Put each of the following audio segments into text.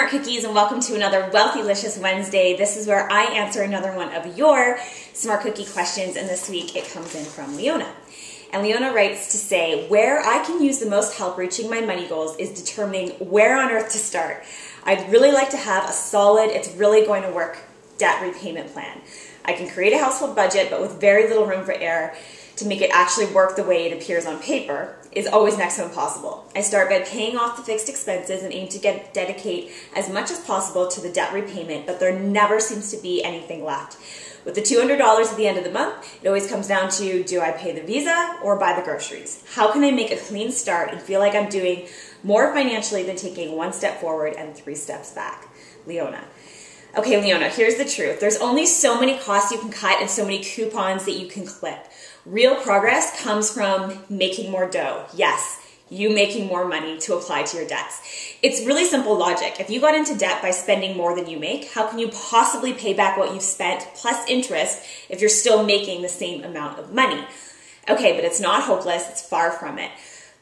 Smart Cookies, and welcome to another Wealthylicious Wednesday. This is where I answer another one of your Smart Cookie questions, and this week it comes in from Leona. And Leona writes to say, where I can use the most help reaching my money goals is determining where on earth to start. I'd really like to have a solid, it's really going to work debt repayment plan. I can create a household budget, but with very little room for error to make it actually work the way it appears on paper is always next to impossible. I start by paying off the fixed expenses and aim to dedicate as much as possible to the debt repayment, but there never seems to be anything left. With the $200 at the end of the month, it always comes down to, do I pay the Visa or buy the groceries? How can I make a clean start and feel like I'm doing more financially than taking one step forward and 3 steps back? Leona. Okay, Leona, here's the truth. There's only so many costs you can cut and so many coupons that you can clip. Real progress comes from making more dough. Yes, you making more money to apply to your debts. It's really simple logic. If you got into debt by spending more than you make, how can you possibly pay back what you've spent plus interest if you're still making the same amount of money? Okay, but it's not hopeless. It's far from it.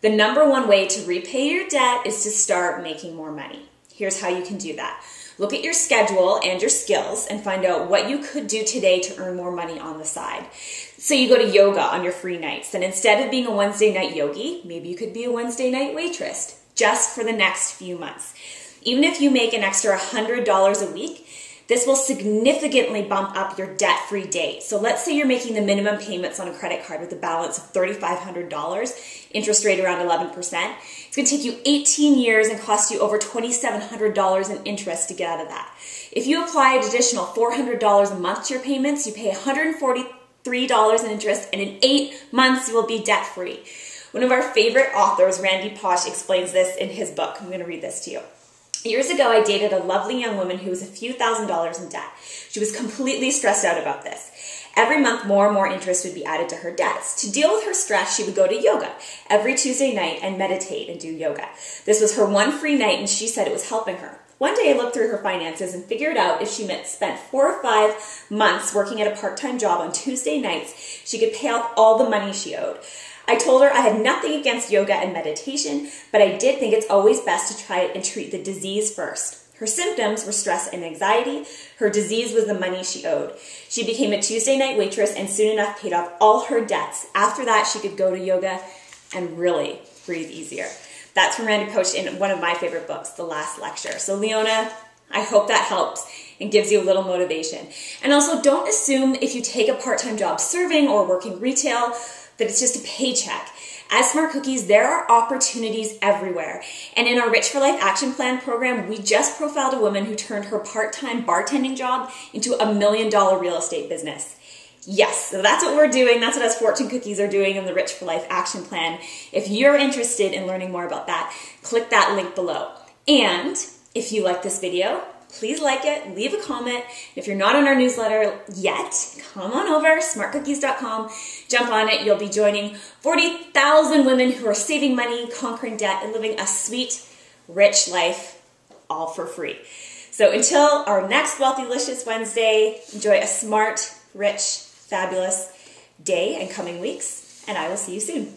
The number one way to repay your debt is to start making more money. Here's how you can do that. Look at your schedule and your skills and find out what you could do today to earn more money on the side. So you go to yoga on your free nights, and instead of being a Wednesday night yogi, maybe you could be a Wednesday night waitress just for the next few months. Even if you make an extra $100 a week, this will significantly bump up your debt-free date. So let's say you're making the minimum payments on a credit card with a balance of $3,500, interest rate around 11%. It's going to take you 18 years and cost you over $2,700 in interest to get out of that. If you apply an additional $400 a month to your payments, you pay $143 in interest, and in 8 months you will be debt-free. One of our favorite authors, Randy Pausch, explains this in his book. I'm going to read this to you. Years ago, I dated a lovely young woman who was a few $1,000s in debt. She was completely stressed out about this. Every month, more and more interest would be added to her debts. To deal with her stress, she would go to yoga every Tuesday night and meditate and do yoga. This was her one free night, and she said it was helping her. One day, I looked through her finances and figured out if she spent 4 or 5 months working at a part-time job on Tuesday nights, she could pay off all the money she owed. I told her I had nothing against yoga and meditation, but I did think it's always best to try and treat the disease first. Her symptoms were stress and anxiety. Her disease was the money she owed. She became a Tuesday night waitress and soon enough paid off all her debts. After that, she could go to yoga and really breathe easier. That's from Randy Pausch in one of my favorite books, The Last Lecture. So Leona, I hope that helps and gives you a little motivation. And also, don't assume if you take a part-time job serving or working retail that it's just a paycheck. As Smart Cookies, there are opportunities everywhere. And in our Rich for Life Action Plan program, we just profiled a woman who turned her part-time bartending job into a $1 million real estate business. Yes, so that's what we're doing. That's what us Fortune Cookies are doing in the Rich for Life Action Plan. If you're interested in learning more about that, click that link below. And if you like this video, please like it, leave a comment. If you're not on our newsletter yet, come on over, smartcookies.com, jump on it. You'll be joining 40,000 women who are saving money, conquering debt, and living a sweet, rich life, all for free. So until our next Wealthylicious Wednesday, enjoy a smart, rich, fabulous day and coming weeks, and I will see you soon.